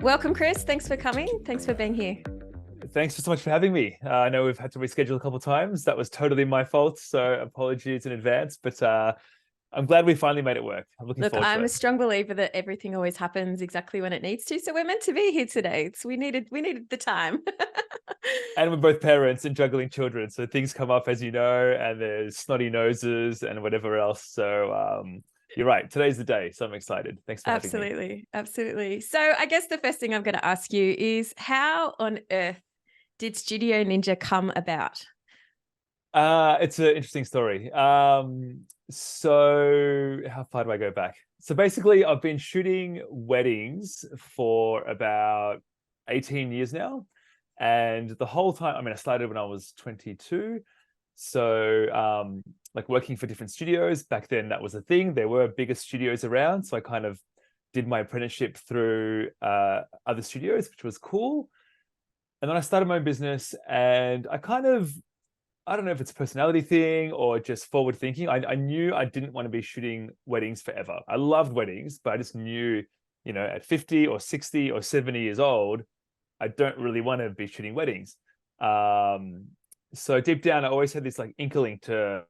Welcome, Chris. Thanks for coming. Thanks for being here. Thanks so much for having me. I know we've had to reschedule a couple of times. That was totally my fault, so apologies in advance. But I'm glad we finally made it work. I'm looking Look, forward to I'm a it. strong believer that everything always happens exactly when it needs to. So we're meant to be here today. We needed the time. And we're both parents and juggling children, so things come up, as you know, and there's snotty noses and whatever else. So you're right. Today's the day, so I'm excited. Thanks for having me. Absolutely. Absolutely. So I guess the first thing I'm going to ask you is how on earth did Studio Ninja come about? It's an interesting story. So how far do I go back? So basically, I've been shooting weddings for about 18 years now. And the whole time, I mean, I started when I was 22. So like working for different studios. Back then, that was a thing. There were bigger studios around. So I kind of did my apprenticeship through other studios, which was cool. And then I started my own business and I don't know if it's a personality thing or just forward thinking. I knew I didn't want to be shooting weddings forever. I loved weddings, but I just knew, at 50 or 60 or 70 years old, I don't really want to be shooting weddings. So deep down, I always had this like inkling to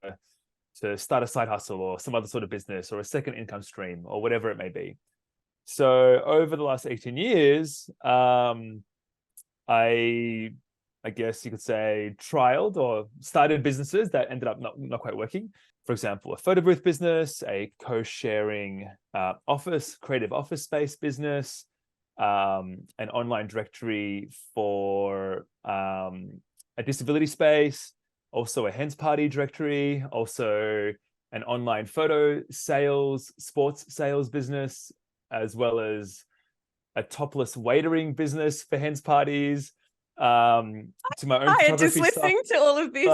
start a side hustle or some other sort of business or a second income stream or whatever it may be. So over the last 18 years, I I guess you could say, trialed or started businesses that ended up not quite working. For example, a photo booth business, a co-sharing creative office space business, an online directory for a disability space, also a hens party directory, also an online photo sales, sports sales business, as well as a topless waitering business for hens parties, to my own I am just photography stuff. listening to all of this.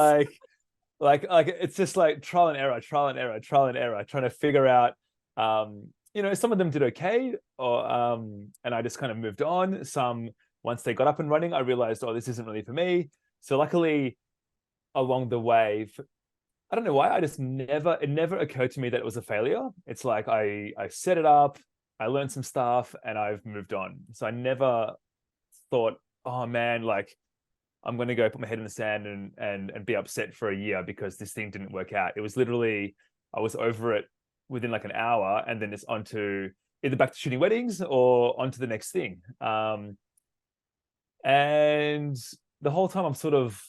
Like, like it's just like trial and error, trial and error, trial and error, trying to figure out. Some of them did okay, or and I just kind of moved on. Some, once they got up and running, I realized, oh, this isn't really for me. So luckily, along the way, I don't know why, it never occurred to me that it was a failure. It's like I set it up, I learned some stuff, and I've moved on. So I never thought, oh man, like I'm going to go put my head in the sand and be upset for a year because this thing didn't work out. It was literally, I was over it within like an hour, and then it's onto either back to shooting weddings or onto the next thing. And the whole time I'm sort of,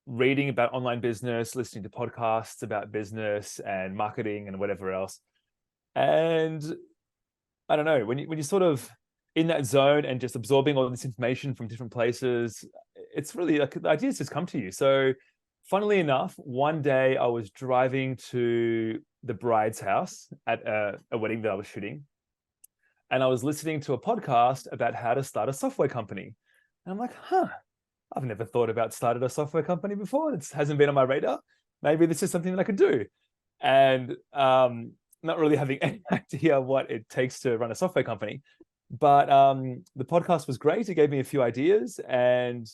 reading about online business, listening to podcasts about business and marketing and whatever else. And I don't know, when you sort of in that zone and just absorbing all this information from different places, it's really like the ideas just come to you. So funnily enough, one day I was driving to the bride's house at a wedding that I was shooting, and I was listening to a podcast about how to start a software company. And I'm like, I've never thought about starting a software company before. It hasn't been on my radar. Maybe this is something that I could do. And not really having any idea what it takes to run a software company. But the podcast was great. It gave me a few ideas. And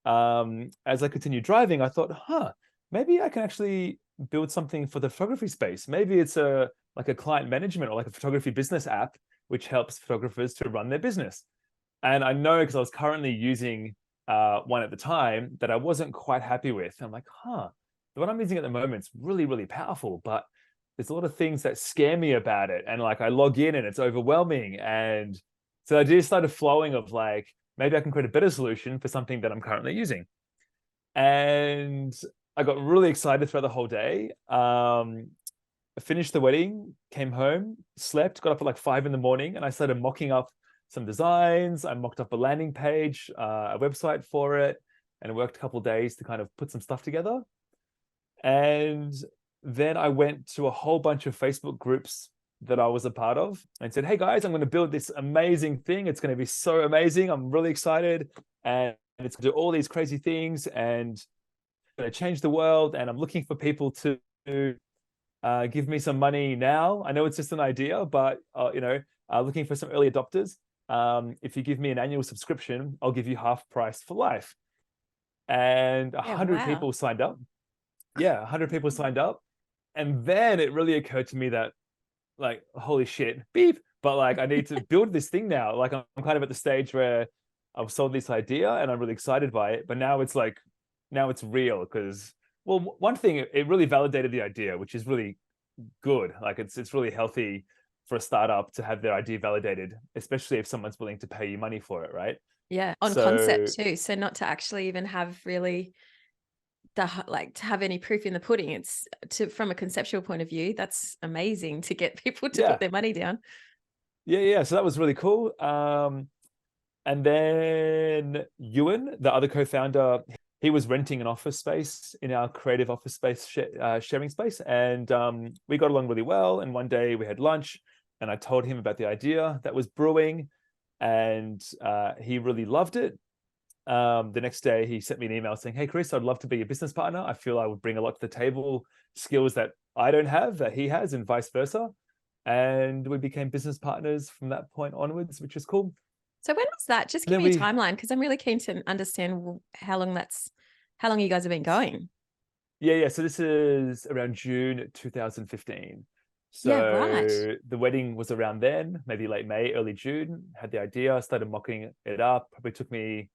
as I continued driving, I thought, maybe I can actually build something for the photography space. Maybe it's like a client management or like a photography business app, which helps photographers to run their business. And I know, because I was currently using one at the time that I wasn't quite happy with. I'm like, the one I'm using at the moment is really, really powerful, but there's a lot of things that scare me about it. And like I log in and it's overwhelming. And so the idea started flowing of like, maybe I can create a better solution for something that I'm currently using. And I got really excited throughout the whole day. I finished the wedding, came home, slept, got up at like 5 a.m, and I started mocking up some designs. I mocked up a landing page, a website for it, and it worked a couple of days to kind of put some stuff together. And then I went to a whole bunch of Facebook groups that I was a part of and said, hey guys, I'm going to build this amazing thing. It's going to be so amazing. I'm really excited. And it's going to do all these crazy things and going to change the world. And I'm looking for people to give me some money now. I know it's just an idea, but looking for some early adopters. If you give me an annual subscription, I'll give you half price for life. And 100 people signed up. Yeah, 100 people signed up. And then it really occurred to me that, like, holy shit, beep, but like I need to build this thing now. Like I'm kind of at the stage where I've sold this idea and I'm really excited by it, but now it's like, now it's real because, well, one thing, it really validated the idea, which is really good. Like it's really healthy for a startup to have their idea validated, especially if someone's willing to pay you money for it, right? Yeah, on So concept too. So not to actually even have really like to have any proof in the pudding. It's from a conceptual point of view, that's amazing to get people to yeah, put their money down. yeah. So that was really cool. And then Ewan, the other co-founder, he was renting an office space in our creative office space sharing space, and we got along really well. And one day we had lunch, and I told him about the idea that was brewing, and he really loved it. The next day, he sent me an email saying, "Hey, Chris, I'd love to be your business partner. I feel I would bring a lot to the table, skills that I don't have that he has, and vice versa." And we became business partners from that point onwards, which is cool. So when was that? Just And give then me a we, timeline because I'm really keen to understand how long you guys have been going. yeah. So this is around June 2015. Yeah, right. So the wedding was around then, maybe late May, early June. Had the idea, started mocking it up. Probably took me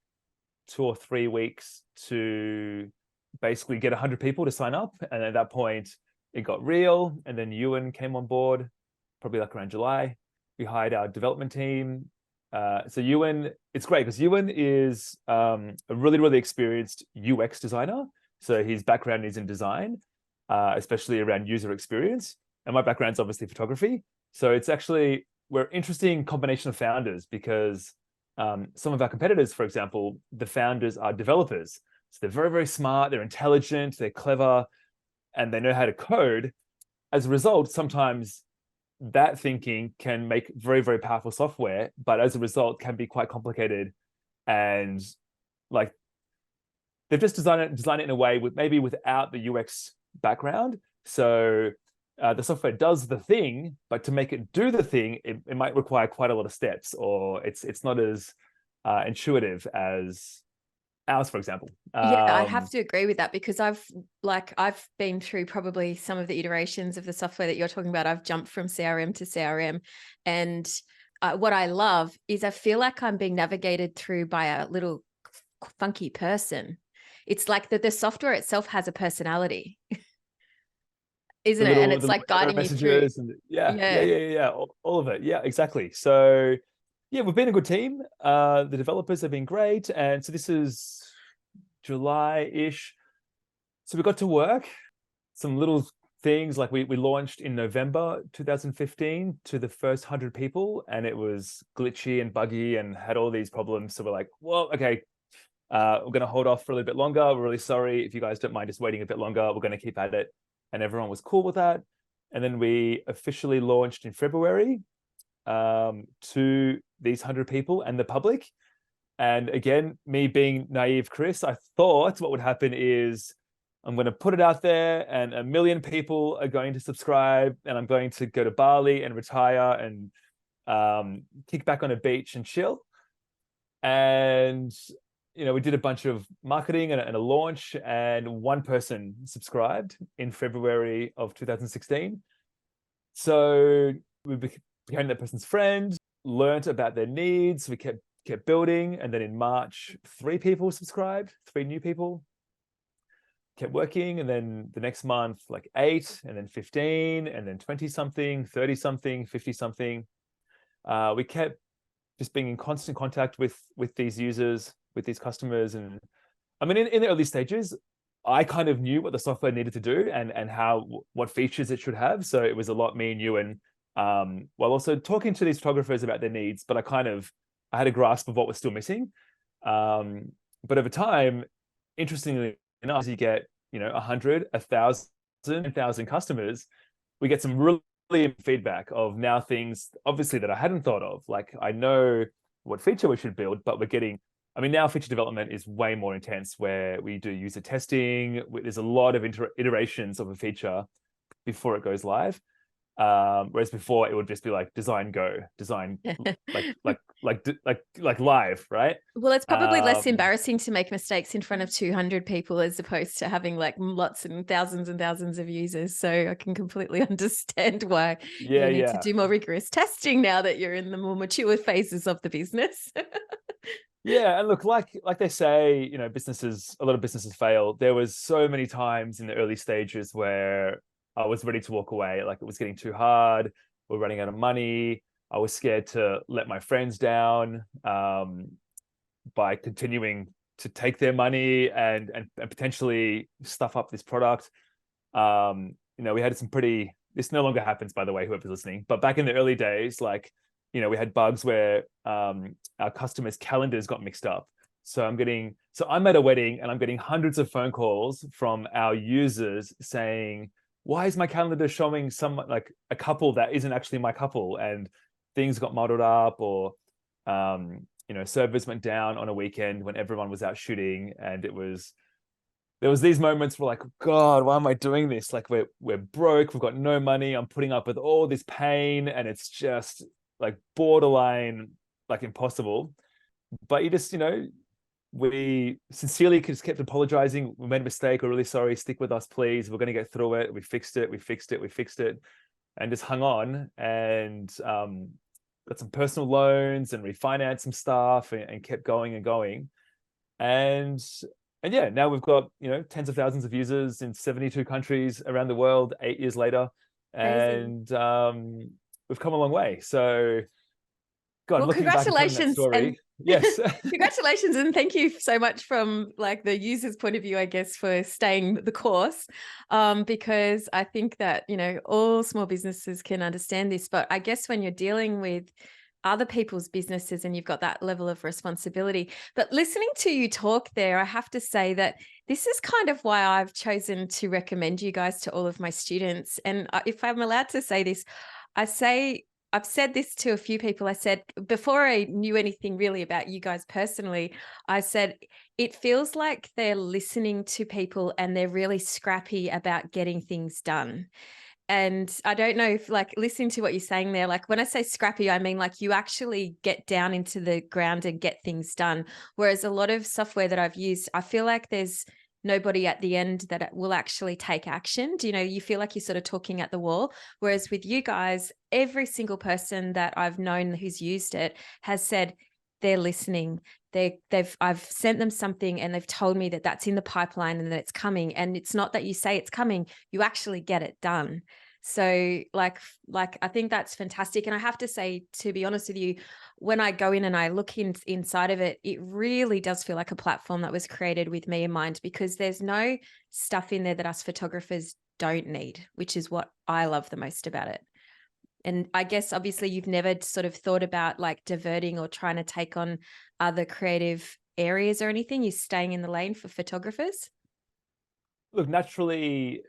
2 or 3 weeks to basically get 100 people to sign up. And at that point, it got real. And then Ewan came on board, probably like around July. We hired our development team. So Ewan, it's great because Ewan is a really, really experienced UX designer. So his background is in design, especially around user experience. And my background's obviously photography. So it's actually, we're an interesting combination of founders because some of our competitors, for example, the founders are developers. So they're very, very smart, they're intelligent, they're clever, and they know how to code. As a result, sometimes that thinking can make very, very powerful software, but as a result can be quite complicated. And like they've just designed it in a way with maybe without the UX background. So the software does the thing, but to make it do the thing, it might require quite a lot of steps, or it's not as intuitive as ours, for example. Yeah, I have to agree with that because I've been through probably some of the iterations of the software that you're talking about. I've jumped from CRM to CRM, and what I love is I feel like I'm being navigated through by a little funky person. It's like the software itself has a personality, isn't it? And it's The like error guiding you through. messages and Yeah. all of it. Yeah, exactly. So yeah, we've been a good team. The developers have been great, and so this is July-ish. So we got to work. Some little things like we launched in November 2015 to the first 100 people, and it was glitchy and buggy and had all these problems. So we're like, well, okay, we're going to hold off for a little bit longer. We're really sorry if you guys don't mind just waiting a bit longer. We're going to keep at it. And everyone was cool with that. And then we officially launched in February to these 100 people and the public. And again, me being naive, Chris, I thought what would happen is I'm going to put it out there and 1 million people are going to subscribe and I'm going to go to Bali and retire and kick back on a beach and chill. And we did a bunch of marketing and a launch, and one person subscribed in February of 2016. So we became that person's friend, learned about their needs. We kept building, and then in March, 3 people subscribed, 3 new people. Kept working, and then the next month, like 8, and then 15, and then 20 something, 30 something, 50 something. We kept just being in constant contact with these users, with these customers. And I mean, in the early stages, I kind of knew what the software needed to do and what features it should have. So it was a lot me and you, and while also talking to these photographers about their needs, but I had a grasp of what was still missing. But over time, interestingly enough, as you get 100, 1,000, 1,000 customers, we get some really feedback of now things obviously that I hadn't thought of. Like I know what feature we should build, but now feature development is way more intense, where we do user testing. There's a lot of iterations of a feature before it goes live. Whereas before it would just be like design go, design like live, right? Well, it's probably less Um, embarrassing to make mistakes in front of 200 people as opposed to having like lots and thousands of users. So I can completely understand why yeah, you need to yeah. do more rigorous testing now that you're in the more mature phases of the business. Yeah, and look, like they say, you know, a lot of businesses fail. There was so many times in the early stages where I was ready to walk away, like it was getting too hard. We're running out of money. I was scared to let my friends down by continuing to take their money and potentially stuff up this product. You know, we had some pretty. This no longer happens, by the way, whoever's listening. But back in the early days, like, you know, we had bugs where our customers' calendars got mixed up. So I'm at a wedding and I'm getting hundreds of phone calls from our users saying, why is my calendar showing some like a couple that isn't actually my couple? And things got muddled up, or you know, servers went down on a weekend when everyone was out shooting, and there was these moments where like, God, why am I doing this? Like we're broke, we've got no money, I'm putting up with all this pain, and it's just like borderline like impossible. But you just, you know, we sincerely just kept apologizing. We made a mistake. We're really sorry. Stick with us, please. We're going to get through it. We fixed it. We fixed it. We fixed it, and just hung on and got some personal loans and refinanced some stuff and kept going and going. And and yeah, now we've got, you know, tens of thousands of users in 72 countries around the world 8 years later, Amazing. and we've come a long way. So, God, Well, looking back and telling that congratulations and story, yes. congratulations and thank you so much from like the user's point of view, I guess, for staying the course. Because I think that, you know, all small businesses can understand this, but I guess when you're dealing with other people's businesses and you've got that level of responsibility. But listening to you talk there, I have to say that this is kind of why I've chosen to recommend you guys to all of my students. And if I'm allowed to say this, I've said this to a few people. I said, before I knew anything really about you guys personally, I said, it feels like they're listening to people and they're really scrappy about getting things done. And I don't know if like listening to what you're saying there, like when I say scrappy, I mean like you actually get down into the ground and get things done. Whereas a lot of software that I've used, I feel like there's nobody at the end that will actually take action. Do you know, you feel like you're sort of talking at the wall. Whereas with you guys, every single person that I've known who's used it has said they're listening. I've sent them something and they've told me that that's in the pipeline and that it's coming. And it's not that you say it's coming, you actually get it done. So like I think that's fantastic. And I have to say, to be honest with you, when I go in and I look inside of it, it really does feel like a platform that was created with me in mind, because there's no stuff in there that us photographers don't need, which is what I love the most about it. And I guess obviously you've never sort of thought about like diverting or trying to take on other creative areas or anything. You're staying in the lane for photographers. Look, naturally,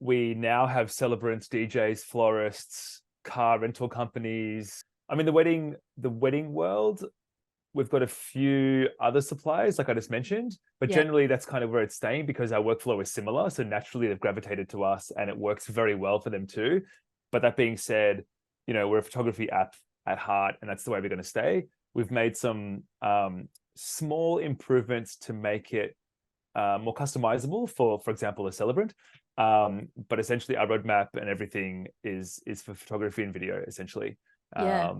we now have celebrants, DJs, florists, car rental companies. I mean, the wedding world, we've got a few other suppliers, like I just mentioned, but Yeah. generally that's kind of where it's staying because our workflow is similar. So naturally they've gravitated to us and it works very well for them too. But that being said, you know, we're a photography app at heart, and that's the way we're going to stay. We've made some small improvements to make it more customizable for example, a celebrant. But essentially our roadmap and everything is for photography and video, essentially. Yeah.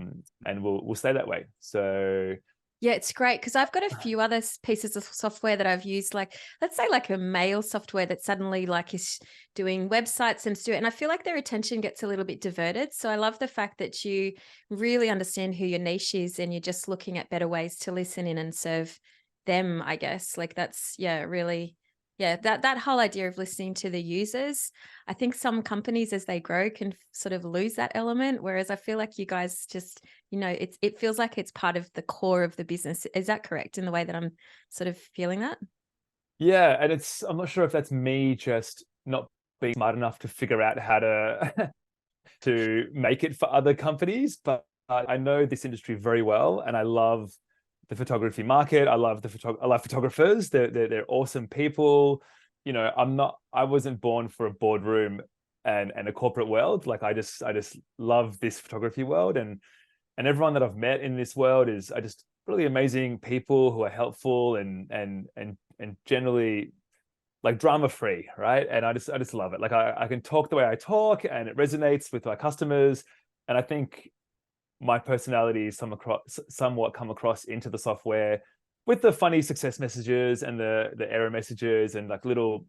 And we'll stay that way. So Yeah, it's great because I've got a few other pieces of software that I've used, like let's say like a mail software that suddenly like is doing websites and and I feel like their attention gets a little bit diverted. So I love the fact that you really understand who your niche is and you're just looking at better ways to listen in and serve them, I guess. Like that's really that whole idea of listening to the users. I think some companies as they grow can sort of lose that element, whereas I feel like you guys just, you know, it feels like it's part of the core of the business. Is that correct in the way that I'm sort of feeling that? yeah, and I'm not sure if that's me just not being smart enough to figure out how to to make it for other companies, but I know this industry very well, and I love the photography market. I love I love photographers. They're awesome people. You know, I wasn't born for a boardroom and a corporate world. Like I just love this photography world, and everyone that I've met in this world are just really amazing people who are helpful and generally like drama free, right? And I just love it. Like I can talk the way I talk, and it resonates with my customers. And I think my personality is somewhat come across into the software with the funny success messages and the error messages and like little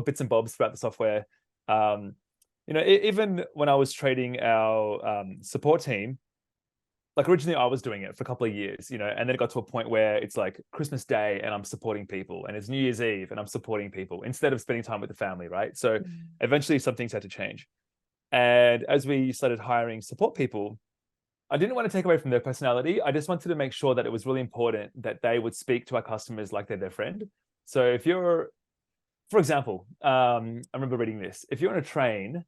bits and bobs throughout the software. Even when I was trading our support team, like originally I was doing it for a couple of years, and then it got to a point where it's like Christmas Day and I'm supporting people, and it's New Year's Eve and I'm supporting people instead of spending time with the family, right? So eventually some things had to change. And as we started hiring support people, I didn't want to take away from their personality. I just wanted to make sure that it was really important that they would speak to our customers like they're their friend. So if you're, for example, I remember reading this, if you're on a train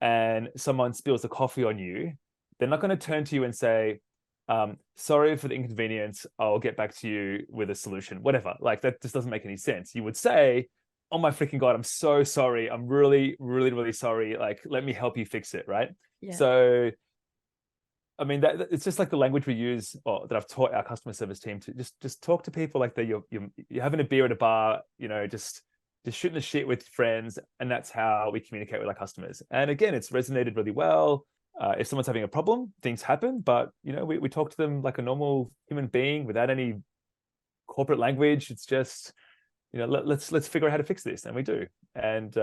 and someone spills a coffee on you, they're not going to turn to you and say, sorry for the inconvenience, I'll get back to you with a solution, whatever. Like that just doesn't make any sense. You would say, oh my freaking God, I'm so sorry. I'm really, really, really sorry. Like, let me help you fix it, right? Yeah. So, I mean, that it's just like the language we use, or that I've taught our customer service team to just talk to people like you're having a beer at a bar, just shooting the shit with friends, and that's how we communicate with our customers. And again, it's resonated really well. If someone's having a problem, things happen, but we talk to them like a normal human being without any corporate language. It's just let's figure out how to fix this, and we do. And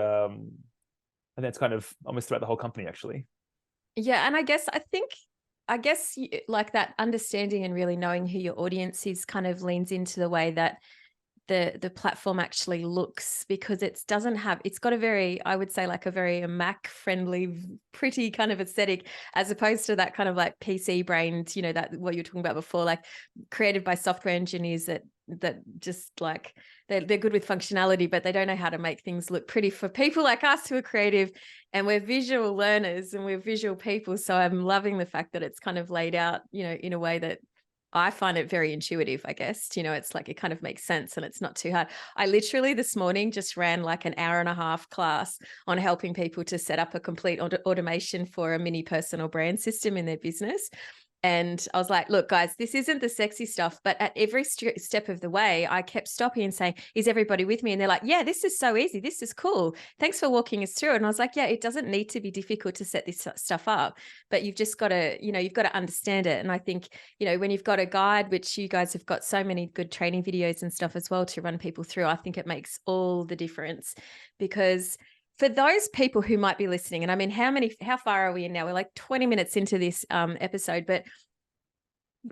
that's kind of almost throughout the whole company, actually. Yeah, and I guess like that understanding and really knowing who your audience is kind of leans into the way that the platform actually looks, because it's got a very, I would say, like a very Mac friendly, pretty kind of aesthetic, as opposed to that kind of like PC brained, that what you were talking about before, like created by software engineers that just like they're good with functionality, but they don't know how to make things look pretty for people like us who are creative, and we're visual learners and we're visual people. So I'm loving the fact that it's kind of laid out, in a way that I find it very intuitive, I guess. It's like it kind of makes sense and it's not too hard. I literally this morning just ran like an hour and a half class on helping people to set up a complete automation for a mini personal brand system in their business. And I was like, look, guys, this isn't the sexy stuff, but at every step of the way, I kept stopping and saying, is everybody with me? And they're like, yeah, this is so easy. This is cool. Thanks for walking us through. And I was like, yeah, it doesn't need to be difficult to set this stuff up, but you've just got to, you've got to understand it. And I think, when you've got a guide, which you guys have got so many good training videos and stuff as well to run people through, I think it makes all the difference. Because for those people who might be listening, and I mean, how far are we in now? We're like 20 minutes into this episode, but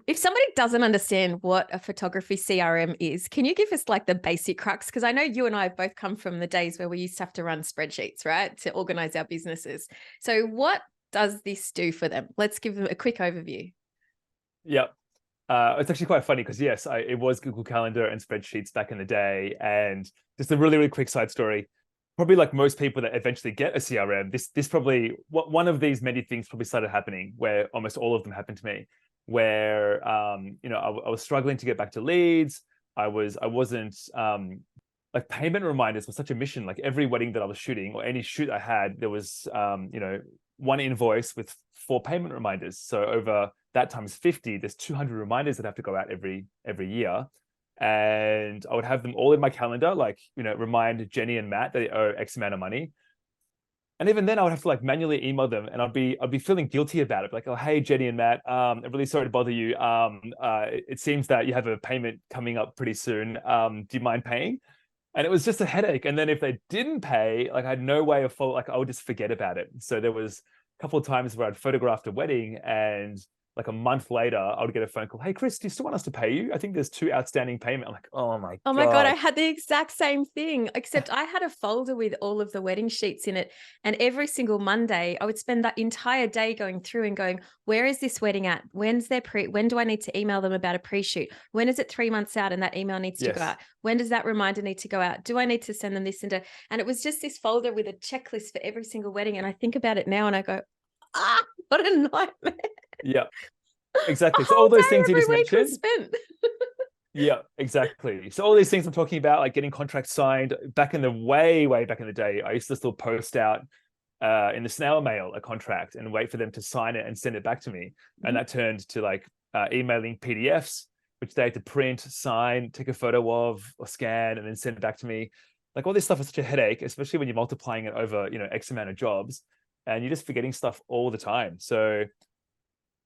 if somebody doesn't understand what a photography CRM is, can you give us like the basic crux? Because I know you and I have both come from the days where we used to have to run spreadsheets, right, to organize our businesses. So what does this do for them? Let's give them a quick overview. Yeah. It's actually quite funny because yes, it was Google Calendar and spreadsheets back in the day. And just a really, really quick side story. Probably like most people that eventually get a CRM, this probably one of these many things probably started happening, where almost all of them happened to me, where I was struggling to get back to leads. I wasn't like payment reminders was such a mission. Like every wedding that I was shooting or any shoot I had, there was one invoice with 4 payment reminders. So over that times 50, there's 200 reminders that have to go out every year. And I would have them all in my calendar, like, remind Jenny and Matt that they owe X amount of money. And even then I would have to like manually email them, and I'd be feeling guilty about it. Like, oh, hey, Jenny and Matt, I'm really sorry to bother you. It seems that you have a payment coming up pretty soon. Do you mind paying? And it was just a headache. And then if they didn't pay, like I had no way of like I would just forget about it. So there was a couple of times where I'd photographed a wedding, and like a month later, I would get a phone call. Hey, Chris, do you still want us to pay you? I think there's 2 outstanding payment. I'm like, oh my God. I had the exact same thing, except I had a folder with all of the wedding sheets in it. And every single Monday, I would spend that entire day going through and going, where is this wedding at? When do I need to email them about a pre-shoot? When is it 3 months out and that email needs to go out? When does that reminder need to go out? Do I need to send them this? And it was just this folder with a checklist for every single wedding. And I think about it now and I go, what a nightmare. Yeah, exactly. So all those things you just mentioned. Yeah, exactly. So all these things I'm talking about, like getting contracts signed, back in the way back in the day, I used to still post out in the snail mail a contract and wait for them to sign it and send it back to me. And that turned to like emailing PDFs, which they had to print, sign, take a photo of or scan, and then send it back to me. Like all this stuff is such a headache, especially when you're multiplying it over, X amount of jobs, and you're just forgetting stuff all the time. So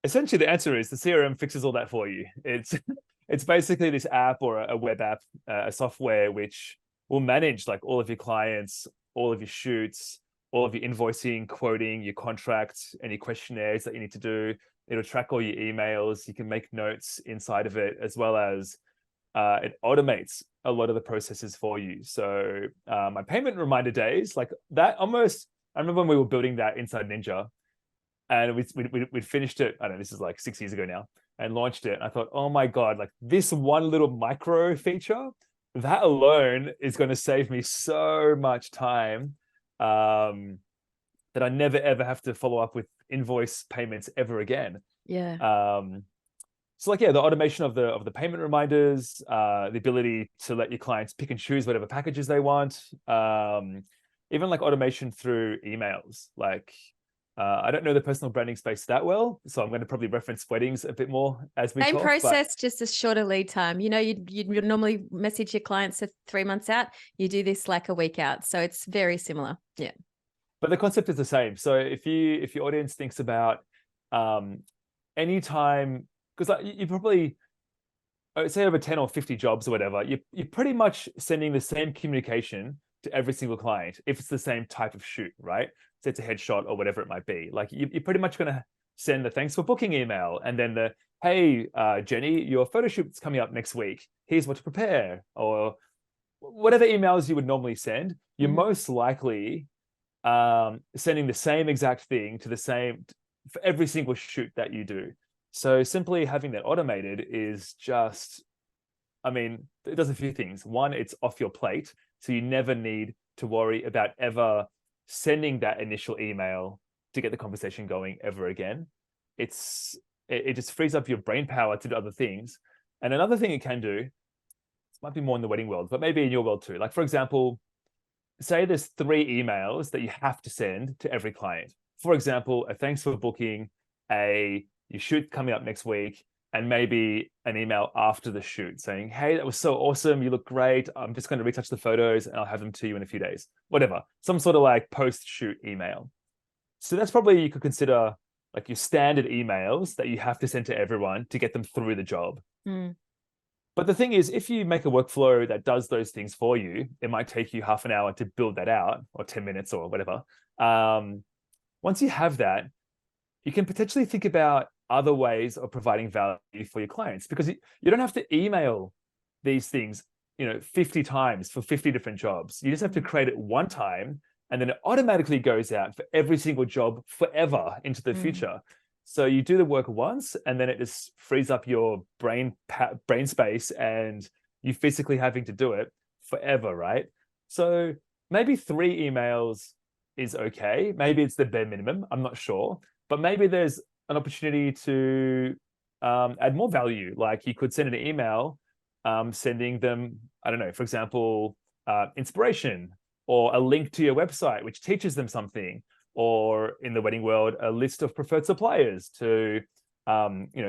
essentially the answer is the CRM fixes all that for you. It's basically this app or a web app, a software which will manage like all of your clients, all of your shoots, all of your invoicing, quoting, your contracts, any questionnaires that you need to do. It'll track all your emails. You can make notes inside of it, as well as it automates a lot of the processes for you. So my payment reminder days, like that almost, I remember when we were building that inside Ninja, and we'd finished it, I don't know, this is like 6 years ago now, and launched it. And I thought, oh my God, like this one little micro feature, that alone is going to save me so much time that I never ever have to follow up with invoice payments ever again. Yeah. So like, yeah, the automation of the payment reminders, the ability to let your clients pick and choose whatever packages they want, even like automation through emails. Like, I don't know the personal branding space that well, so I'm going to probably reference weddings a bit more as we Same talk. process, just a shorter lead time. You'd normally message your clients 3 months out. You do this like a week out. So it's very similar. Yeah. But the concept is the same. So if your audience thinks about any time, because like you probably, say over 10 or 50 jobs or whatever, you're pretty much sending the same communication to every single client if it's the same type of shoot, right? So it's a headshot or whatever it might be. Like you're pretty much going to send the thanks for booking email, and then the, hey, Jenny, your photo shoot's coming up next week. Here's what to prepare, or whatever emails you would normally send. You're most likely sending the same exact thing to the same for every single shoot that you do. So simply having that automated is just, I mean, it does a few things. One, it's off your plate, so you never need to worry about ever sending that initial email to get the conversation going ever again. It just frees up your brain power to do other things. And another thing it can do, this might be more in the wedding world, but maybe in your world too. Like, for example, say there's 3 emails that you have to send to every client. For example, a thanks for booking, you shoot coming up next week, and maybe an email after the shoot saying, hey, that was so awesome. You look great. I'm just going to retouch the photos and I'll have them to you in a few days. Whatever. Some sort of like post-shoot email. So that's probably, you could consider like your standard emails that you have to send to everyone to get them through the job. But the thing is, if you make a workflow that does those things for you, it might take you half an hour to build that out, or 10 minutes or whatever. Once you have that, you can potentially think about other ways of providing value for your clients, because you don't have to email these things, 50 times for 50 different jobs. You just have to create it one time, and then it automatically goes out for every single job forever into the future. So you do the work once, and then it just frees up your brain space, and you physically having to do it forever, right? So maybe 3 emails is okay. Maybe it's the bare minimum. I'm not sure. But maybe there's an opportunity to add more value. Like you could send an email sending them, I don't know, for example, inspiration, or a link to your website, which teaches them something, or in the wedding world, a list of preferred suppliers to,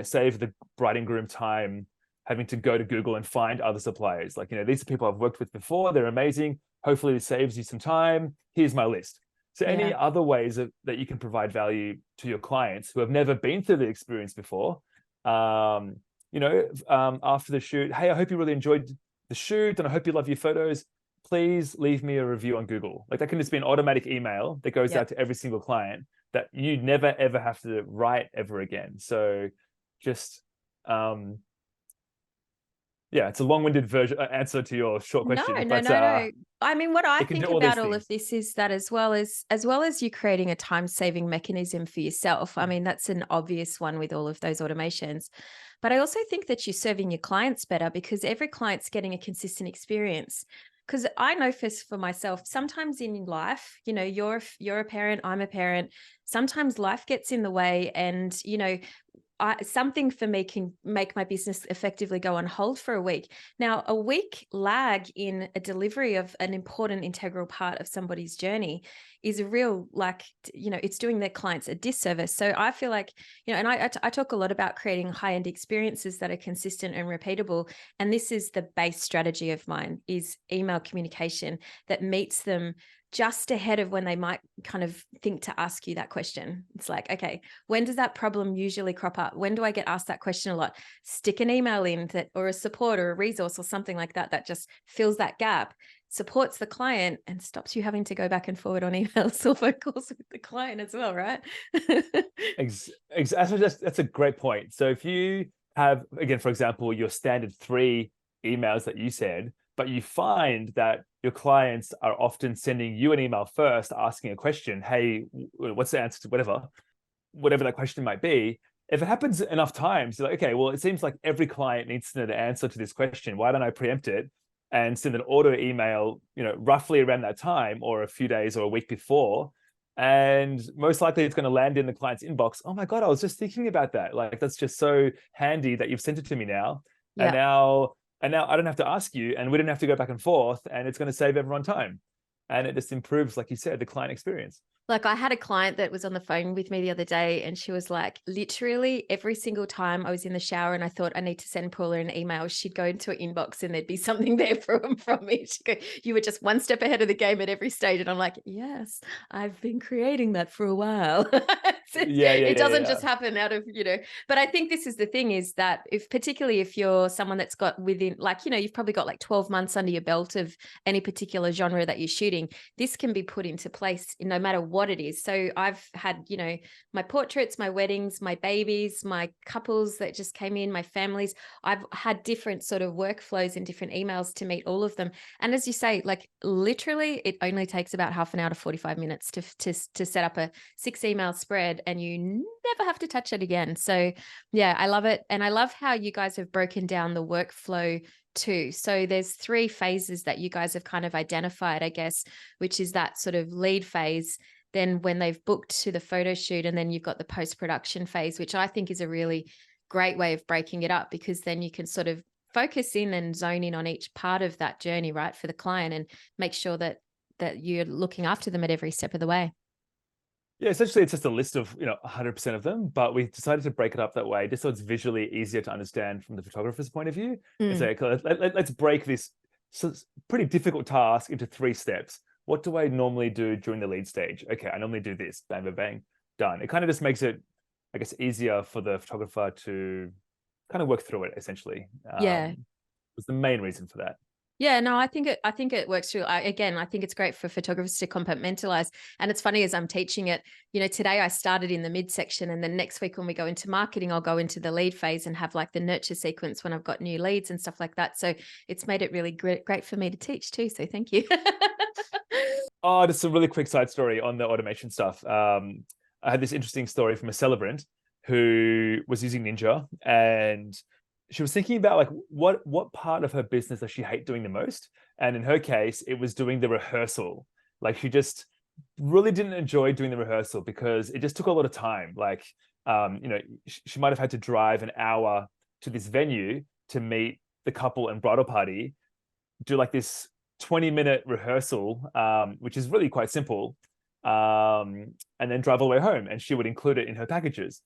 save the bride and groom time having to go to Google and find other suppliers. Like, these are people I've worked with before. They're amazing. Hopefully it saves you some time. Here's my list. So any other ways that you can provide value to your clients who have never been through the experience before, after the shoot, hey, I hope you really enjoyed the shoot and I hope you love your photos. Please leave me a review on Google. Like that can just be an automatic email that goes out to every single client that you never, ever have to write ever again. So just, it's a long-winded answer to your short question. No. I mean, what I think about all things. of this is that as well as you creating a time-saving mechanism for yourself. I mean, that's an obvious one with all of those automations. But I also think that you're serving your clients better, because every client's getting a consistent experience. Because I know for myself, sometimes in life, you're a parent, I'm a parent. Sometimes life gets in the way, and something for me can make my business effectively go on hold for a week. Now, a week lag in a delivery of an important integral part of somebody's journey is a real, like, it's doing their clients a disservice. So I feel like, and I talk a lot about creating high-end experiences that are consistent and repeatable. And this is the base strategy of mine, is email communication that meets them just ahead of when they might kind of think to ask you that question. It's like, okay, when does that problem usually crop up? When do I get asked that question a lot? Stick an email in that, or a support or a resource or something like that, that just fills that gap, supports the client, and stops you having to go back and forward on emails or phone calls with the client as well, right? That's a great point. So if you have, again, for example, your standard 3 emails that you said, but you find that your clients are often sending you an email first, asking a question, hey, what's the answer to whatever that question might be. If it happens enough times, you're like, okay, well, it seems like every client needs to know the answer to this question. Why don't I preempt it and send an auto email, roughly around that time, or a few days or a week before? And most likely it's going to land in the client's inbox. Oh my God, I was just thinking about that. Like, that's just so handy that you've sent it to me now. Yeah. And now I don't have to ask you, and we don't have to go back and forth, and it's going to save everyone time. And it just improves, like you said, the client experience. Like, I had a client that was on the phone with me the other day, and she was like, literally every single time I was in the shower and I thought I need to send Paula an email, she'd go into an inbox and there'd be something there from me. She'd go, you were just one step ahead of the game at every stage. And I'm like, yes, I've been creating that for a while. It doesn't just happen out of, but I think this is the thing, is that particularly if you're someone that's got within, like, you've probably got like 12 months under your belt of any particular genre that you're shooting, this can be put into place no matter what it is. So I've had, my portraits, my weddings, my babies, my couples that just came in, my families. I've had different sort of workflows and different emails to meet all of them. And as you say, like, literally it only takes about half an hour to 45 minutes to set up a 6 email spread, and you never have to touch it again. So yeah, I love it. And I love how you guys have broken down the workflow too. So there's 3 phases that you guys have kind of identified, I guess, which is that sort of lead phase, then when they've booked to the photo shoot, and then you've got the post-production phase, which I think is a really great way of breaking it up, because then you can sort of focus in and zone in on each part of that journey, right, for the client, and make sure that you're looking after them at every step of the way. Yeah, essentially it's just a list of 100% of them, but we decided to break it up that way just so it's visually easier to understand from the photographer's point of view. And say, okay, let's break this pretty difficult task into 3 steps. What do I normally do during the lead stage? Okay, I normally do this, bang, bang, bang, done. It kind of just makes it, I guess, easier for the photographer to kind of work through it, essentially. Yeah. Was the main reason for that. Yeah, no, I think it works through. I think it's great for photographers to compartmentalize. And it's funny, as I'm teaching it, today I started in the midsection, and then next week when we go into marketing, I'll go into the lead phase and have like the nurture sequence when I've got new leads and stuff like that. So it's made it really great for me to teach too. So thank you. Oh, just a really quick side story on the automation stuff. I had this interesting story from a celebrant who was using Ninja, and she was thinking about like what part of her business does she hate doing the most? And in her case, it was doing the rehearsal. Like, she just really didn't enjoy doing the rehearsal because it just took a lot of time. Like, she might have had to drive an hour to this venue to meet the couple and bridal party, do like this 20-minute rehearsal, which is really quite simple, and then drive all the way home. And she would include it in her packages.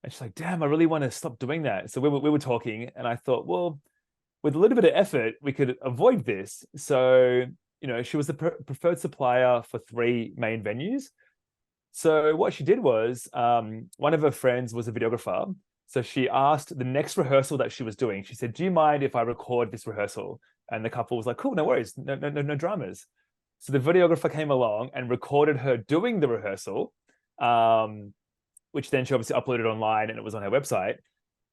And she's like, damn, I really want to stop doing that. So we were talking, and I thought, well, with a little bit of effort, we could avoid this. So, she was the preferred supplier for 3 main venues. So what she did was, one of her friends was a videographer. So she asked the next rehearsal that she was doing, she said, do you mind if I record this rehearsal? And the couple was like, cool, no worries, no dramas. So the videographer came along and recorded her doing the rehearsal, which then she obviously uploaded online, and it was on her website.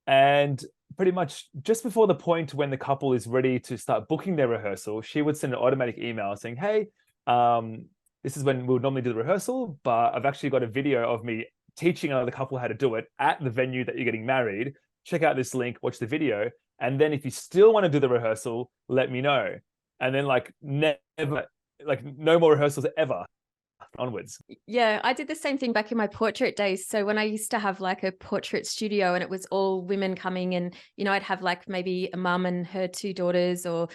And pretty much just before the point when the couple is ready to start booking their rehearsal, she would send an automatic email saying, hey, this is when we would normally do the rehearsal, but I've actually got a video of me teaching another couple how to do it at the venue that you're getting married. Check out this link, watch the video. And then if you still want to do the rehearsal, let me know. And then like never, like no more rehearsals ever. onwards. Yeah, I did the same thing back in my portrait days. So when I used to have like a portrait studio and it was all women coming and, I'd have like maybe a mum and her two daughters or,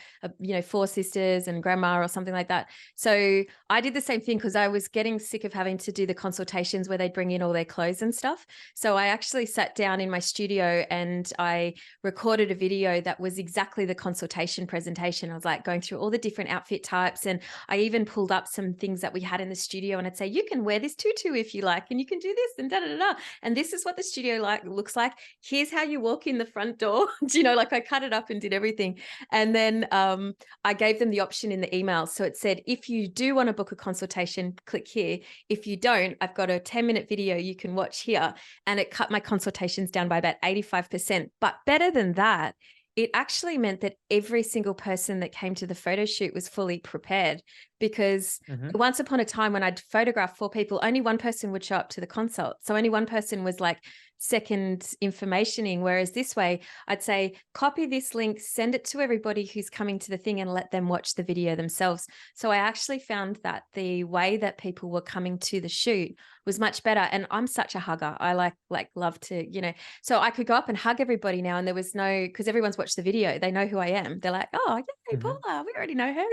four sisters and grandma or something like that. So I did the same thing because I was getting sick of having to do the consultations where they'd bring in all their clothes and stuff. So I actually sat down in my studio and I recorded a video that was exactly the consultation presentation. I was like going through all the different outfit types, and I even pulled up some things that we had in the studio and I'd say, you can wear this tutu if you like, and you can do this and da da da da. And this is what the studio looks like. Here's how you walk in the front door. Like I cut it up and did everything. And then I gave them the option in the email. So it said, if you do want to book a consultation, click here. If you don't, I've got a 10-minute video you can watch here. And it cut my consultations down by about 85%. But better than that, it actually meant that every single person that came to the photo shoot was fully prepared, because once upon a time when I'd photograph 4 people, only one person would show up to the consult. So only one person was like second informationing. Whereas this way I'd say, copy this link, send it to everybody who's coming to the thing and let them watch the video themselves. So I actually found that the way that people were coming to the shoot was much better. And I'm such a hugger. I love to, so I could go up and hug everybody now. And there was no, because everyone's watched the video. They know who I am. They're like, oh, yeah, Paula, we already know her.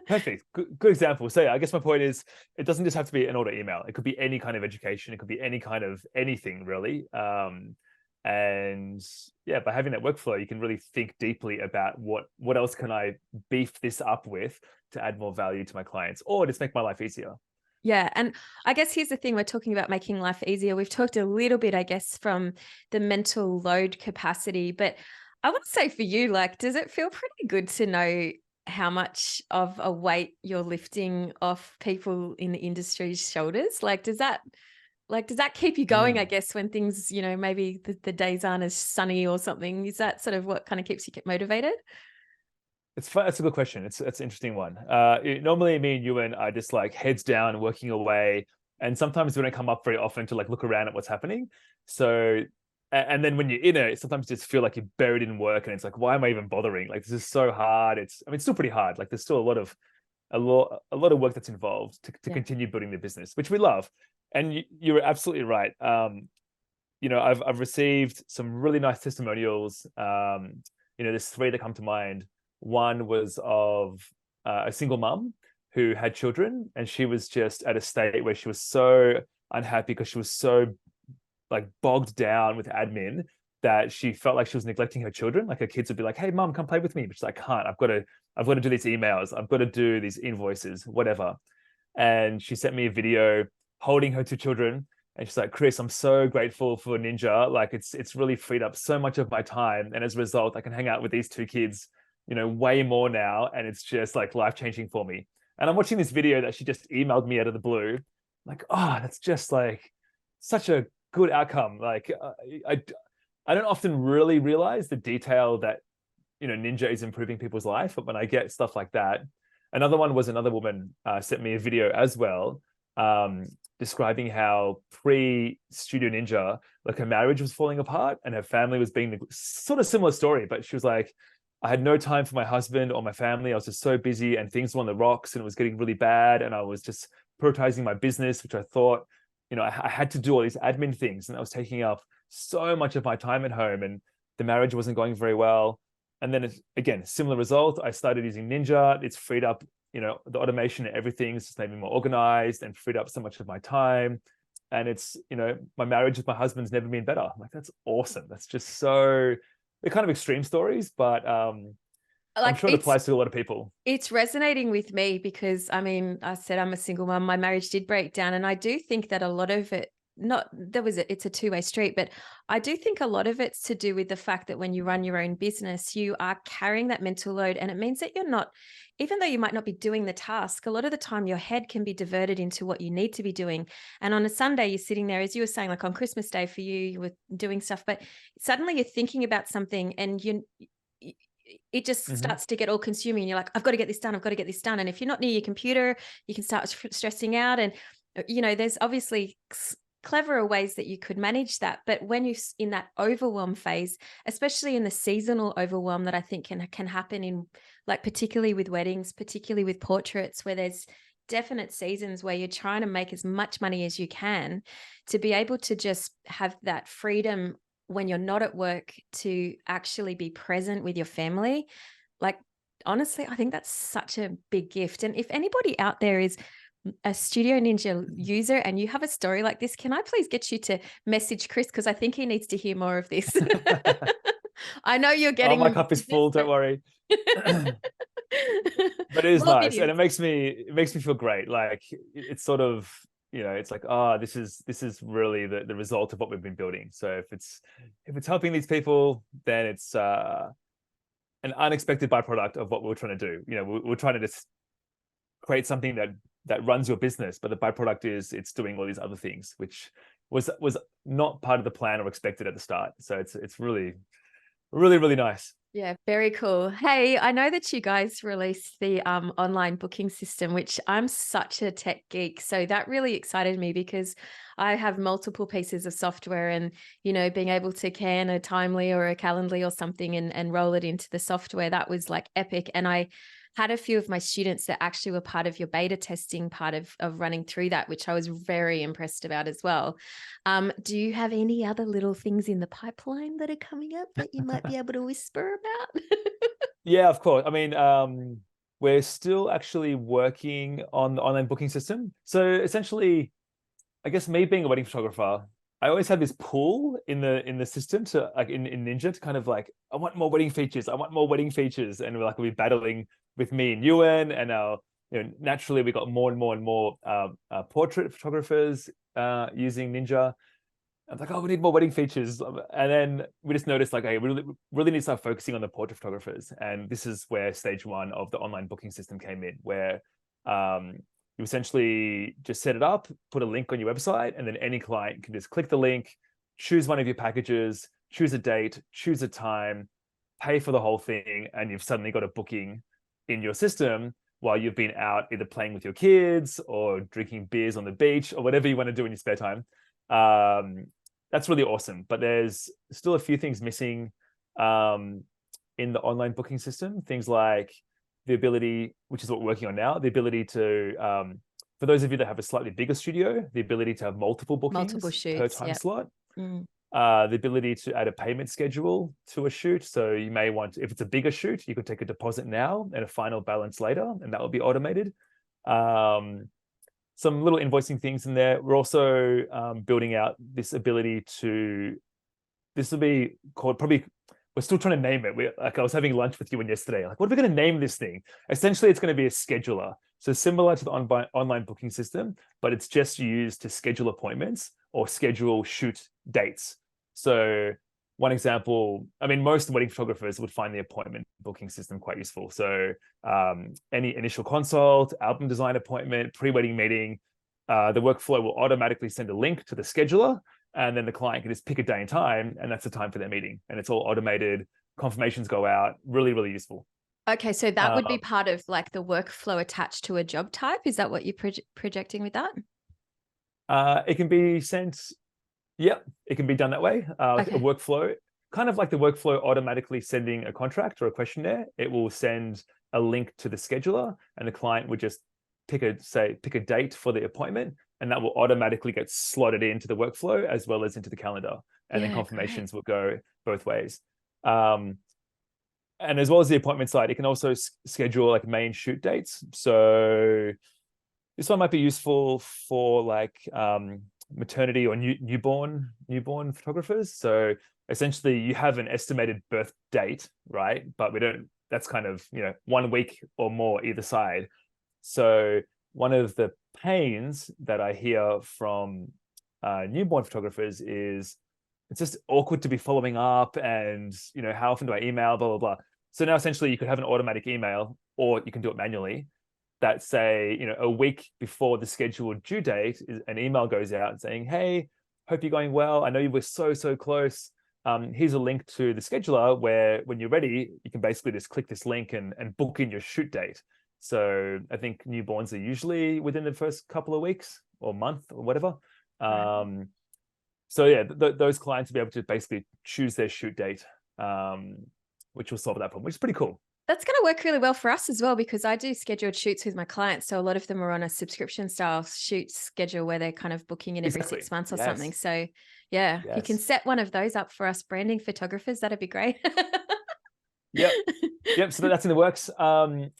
Perfect. Good example. So yeah, I guess my point is, it doesn't just have to be an order email. It could be any kind of education. It could be any kind of anything really. And yeah, by having that workflow, you can really think deeply about what else can I beef this up with to add more value to my clients, or just make my life easier. Yeah. And I guess here's the thing, we're talking about making life easier. We've talked a little bit, I guess, from the mental load capacity, but I want to say for you, like, does it feel pretty good to know how much of a weight you're lifting off people in the industry's shoulders? Does that keep you going, I guess, when things, maybe the days aren't as sunny or something? Is that sort of what kind of keeps you motivated? It's fun. That's a good question. It's an interesting one. Normally me and Ewan are just like heads down, working away. And sometimes we don't come up very often to like look around at what's happening. So, and then when you're in it, sometimes you just feel like you're buried in work and it's like, why am I even bothering? Like, this is so hard. It's still pretty hard. Like there's still a lot of work that's involved to continue building the business, which we love. And you're absolutely right. I've received some really nice testimonials. There's 3 that come to mind. One was of a single mum who had children, and she was just at a state where she was so unhappy because she was so like bogged down with admin that she felt like she was neglecting her children. Like her kids would be like, "Hey, mum, come play with me," but she's like, "I can't. I've got to do these emails. I've got to do these invoices, whatever." And she sent me a video holding her 2 children. And she's like, "Chris, I'm so grateful for Ninja. Like it's really freed up so much of my time. And as a result, I can hang out with these 2 kids, way more now. And it's just like life-changing for me." And I'm watching this video that she just emailed me out of the blue. Like, oh, that's just like such a good outcome. Like I don't often really realize the detail that, Ninja is improving people's life. But when I get stuff like that, another one was another woman sent me a video as well, describing how pre-Studio Ninja, like her marriage was falling apart and her family was being sort of similar story. But she was like, I had no time for my husband or my family. I was just so busy and things were on the rocks and it was getting really bad. And I was just prioritizing my business, which I thought, I had to do all these admin things, and I was taking up so much of my time at home, and the marriage wasn't going very well. And then again, similar result. I started using Ninja. It's freed up, the automation and everything. It's just made me more organized and freed up so much of my time. And it's, my marriage with my husband's never been better. I'm like, that's awesome. That's just so, they're kind of extreme stories, but I'm sure it applies to a lot of people. It's resonating with me because, I said I'm a single mom. My marriage did break down. And I do think that a lot of it, it's a two-way street, but I do think a lot of it's to do with the fact that when you run your own business, you are carrying that mental load. And it means that you're not, even though you might not be doing the task, a lot of the time your head can be diverted into what you need to be doing. And on a Sunday, you're sitting there, as you were saying, like on Christmas Day for you, you were doing stuff, but suddenly you're thinking about something and it just starts to get all consuming. You're like, I've got to get this done. I've got to get this done. And if you're not near your computer, you can start stressing out. And, there's obviously cleverer ways that you could manage that. But when you're in that overwhelm phase, especially in the seasonal overwhelm that I think can happen in, like, particularly with weddings, particularly with portraits, where there's, definite seasons where you're trying to make as much money as you can, to be able to just have that freedom when you're not at work to actually be present with your family. Like, honestly, I think that's such a big gift. And if anybody out there is a Studio Ninja user and you have a story like this, can I please get you to message Chris? Because I think he needs to hear more of this. I know you're Oh, getting my them cup is business, full, don't but worry. But it is more nice, and videos. it makes me feel great. Like it's sort of, it's like, this is really the result of what we've been building. So if it's helping these people, then it's an unexpected byproduct of what we were trying to do. We're trying to just create something that runs your business, but the byproduct is it's doing all these other things, which was not part of the plan or expected at the start. So it's really, really, really nice. Yeah, very cool. Hey, I know that you guys released the online booking system, which I'm such a tech geek. So that really excited me because I have multiple pieces of software, and, being able to can a Timely or a Calendly or something and roll it into the software, that was like epic. And I had a few of my students that actually were part of your beta testing part of running through that, which I was very impressed about as well. Do you have any other little things in the pipeline that are coming up that you might be able to whisper about? Yeah, of course. I mean, we're still actually working on the online booking system. So essentially, I guess me being a wedding photographer, I always had this pull in the system to, like, in Ninja, to kind of like, I want more wedding features. I want more wedding features. And we'll be battling with me and Ewan, and naturally we got more and more and more portrait photographers using Ninja. I was like, oh, we need more wedding features. And then we just noticed, like, hey, we really need to start focusing on the portrait photographers. And this is where stage one of the online booking system came in, where you essentially just set it up, put a link on your website, and then any client can just click the link, choose one of your packages, choose a date, choose a time, pay for the whole thing, and you've suddenly got a booking in your system while you've been out either playing with your kids or drinking beers on the beach or whatever you want to do in your spare time. That's really awesome, but there's still a few things missing in the online booking system. Things like the ability, which is what we're working on now, the ability to, for those of you that have a slightly bigger studio, the ability to have multiple bookings Multiple per shoots. time Yeah. slot. Mm. The ability to add a payment schedule to a shoot. So you may want, if it's a bigger shoot, you could take a deposit now and a final balance later, and that will be automated. Some little invoicing things in there. We're also building out this ability to, this will be called, probably, we're still trying to name it. I was having lunch with you yesterday. Like, what are we going to name this thing? Essentially, it's going to be a scheduler. So similar to the online booking system, but it's just used to schedule appointments or schedule shoot dates. So one example, I mean, most wedding photographers would find the appointment booking system quite useful. So any initial consult, album design appointment, pre-wedding meeting, the workflow will automatically send a link to the scheduler, and then the client can just pick a day and time, and that's the time for their meeting. And it's all automated. Confirmations go out. Really, really useful. Okay, so that would be part of like the workflow attached to a job type. Is that what you're projecting with that? It can be sent. Yep, it can be done that way. Okay. A workflow, kind of like the workflow automatically sending a contract or a questionnaire. It will send a link to the scheduler, and the client would just pick a date for the appointment, and that will automatically get slotted into the workflow as well as into the calendar. And then confirmations will go both ways. And as well as the appointment side, it can also schedule like main shoot dates. So this one might be useful for like maternity or newborn photographers. So essentially you have an estimated birth date, right? But that's kind of, 1 week or more either side. So one of the pains that I hear from newborn photographers is it's just awkward to be following up, and how often do I email, blah blah blah. So now essentially you could have an automatic email, or you can do it manually, that say, a week before the scheduled due date, an email goes out saying, hey, hope you're going well, I know you were so close, here's a link to the scheduler where when you're ready you can basically just click this link and book in your shoot date. So I think newborns are usually within the first couple of weeks or month or whatever. So yeah, those clients will be able to basically choose their shoot date, which will solve that problem, which is pretty cool. That's going to work really well for us as well, because I do scheduled shoots with my clients. So a lot of them are on a subscription style shoot schedule where they're kind of booking in every Exactly. 6 months or something. Yes. So yeah, if you can Yes. set one of those up for us branding photographers, that'd be great. Yep. Yep. So that's in the works.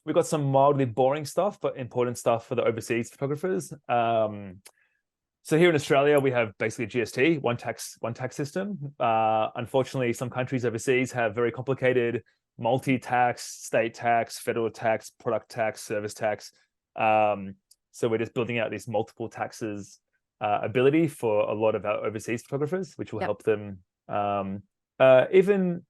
We've got some mildly boring stuff, but important stuff for the overseas photographers. So here in Australia, we have basically GST, one tax system. Unfortunately, some countries overseas have very complicated multi-tax, state tax, federal tax, product tax, service tax. So we're just building out these multiple taxes ability for a lot of our overseas photographers, which will help them. Even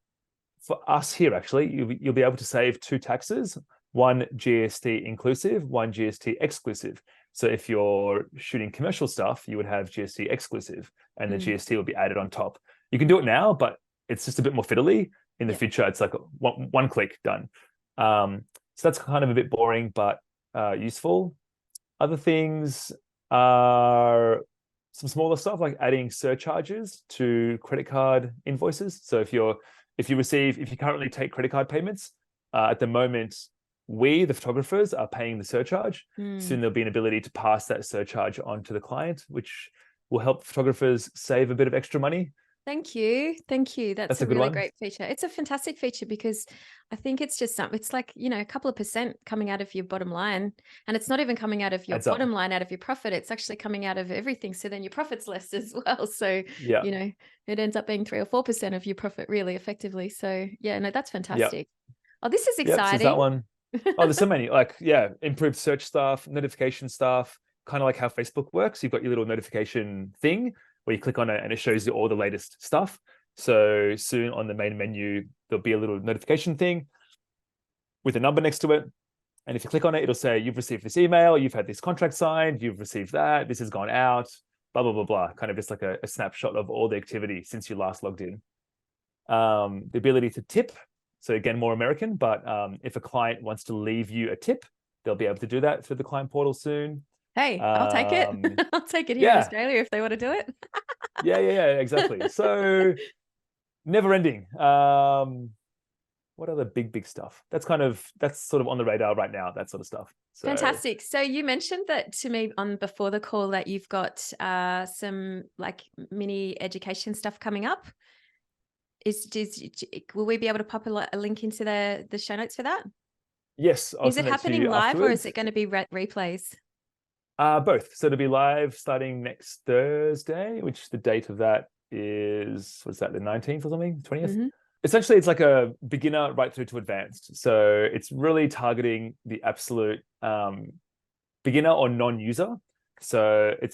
for us here, actually, you'll be able to save 2 taxes, one GST inclusive, one GST exclusive. So if you're shooting commercial stuff, you would have GST exclusive, and the GST will be added on top. You can do it now, but it's just a bit more fiddly. In the future, it's like one click done. So that's kind of a bit boring, but useful. Other things are some smaller stuff, like adding surcharges to credit card invoices. So if you currently take credit card payments, at the moment, we, the photographers, are paying the surcharge. Soon there'll be an ability to pass that surcharge on to the client, which will help photographers save a bit of extra money. Thank you. Thank you. That's a good really one. great feature. It's a fantastic feature, because I think it's just something, it's like, a couple of percent coming out of your bottom line, and it's not even coming out of your Adds up. bottom line, out of your profit. It's actually coming out of everything. So then your profit's less as well. So, Yeah. it ends up being 3 or 4% of your profit really effectively. So yeah, no, that's fantastic. Oh, this is Yep. So there's exciting. that one. Oh, there's so many, improved search stuff, notification stuff, kind of like how Facebook works. You've got your little notification thing where you click on it and it shows you all the latest stuff. So soon on the main menu, there'll be a little notification thing with a number next to it. And if you click on it, it'll say, you've received this email, you've had this contract signed, you've received that, this has gone out, blah, blah, blah, blah. Kind of just like a snapshot of all the activity since you last logged in. The ability to tip. So again, more American, but if a client wants to leave you a tip, they'll be able to do that through the client portal soon. Hey, I'll take it. I'll take it here in Australia if they want to do it. Yeah, exactly. So never ending. What other big stuff? That's sort of on the radar right now, that sort of stuff. So, fantastic. So you mentioned that to me before the call that you've got some like mini education stuff coming up. Will we be able to pop a link into the show notes for that? Yes. Is it happening live or is it going to be replays? Both. So it'll be live starting next Thursday, which the date of that is, what's that, the 19th or something, 20th? Essentially, it's like a beginner right through to advanced. So it's really targeting the absolute beginner or non-user. So I'm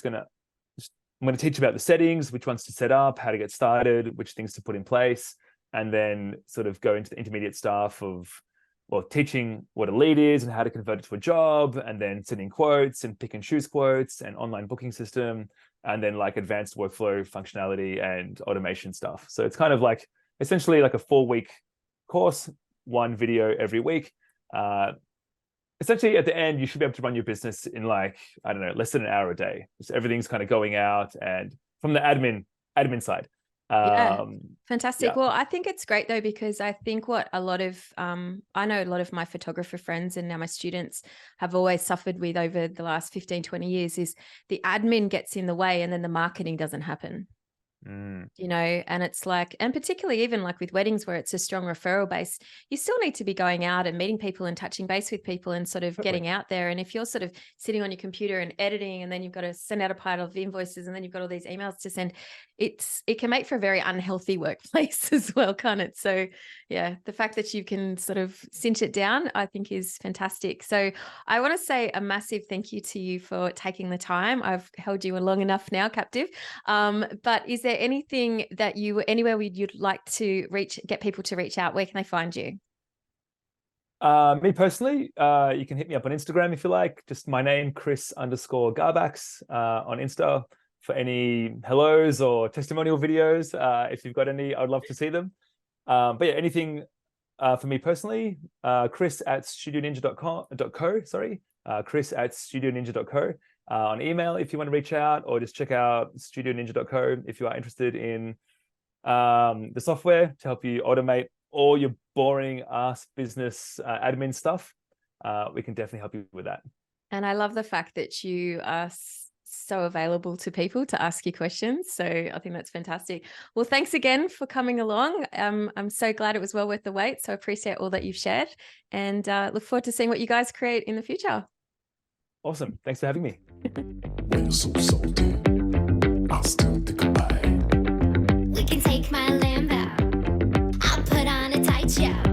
going to teach about the settings, which ones to set up, how to get started, which things to put in place, and then sort of go into the intermediate stuff of, teaching what a lead is and how to convert it to a job, and then sending quotes and pick and choose quotes and online booking system, and then like advanced workflow functionality and automation stuff. So it's kind of like essentially like a 4-week course, 1 video every week. Essentially at the end, you should be able to run your business in less than an hour a day. So everything's kind of going out, and from the admin side. Fantastic. Yeah. Well, I think it's great though, because I think what a lot of, I know a lot of my photographer friends and now my students have always suffered with over the last 15, 20 years is the admin gets in the way and then the marketing doesn't happen. And it's like, and particularly even like with weddings where it's a strong referral base, you still need to be going out and meeting people and touching base with people and sort of getting out there. And if you're sort of sitting on your computer and editing, and then you've got to send out a pile of invoices, and then you've got all these emails to send, it can make for a very unhealthy workplace as well, can't it? So yeah, the fact that you can sort of cinch it down, I think is fantastic. So I want to say a massive thank you to you for taking the time. I've held you long enough now, captive. But is there anything that anywhere you'd like to get people to reach out? Where can they find you? Me personally, you can hit me up on Instagram if you like. Just my name, Chris_Garbacz on Insta, for any hellos or testimonial videos. If you've got any, I'd love to see them. But yeah, anything for me personally, chris@studioninja.co. Chris@studioninja.co. On email if you want to reach out, or just check out studioninja.co if you are interested in the software to help you automate all your boring ass business admin stuff, we can definitely help you with that. And I love the fact that you are so available to people to ask you questions. So I think that's fantastic. Well, thanks again for coming along. I'm so glad it was well worth the wait. So I appreciate all that you've shared, and look forward to seeing what you guys create in the future. Awesome. Thanks for having me. When you're so salty, I'll still think about it. We can take my Lambo. I'll put on a tight show.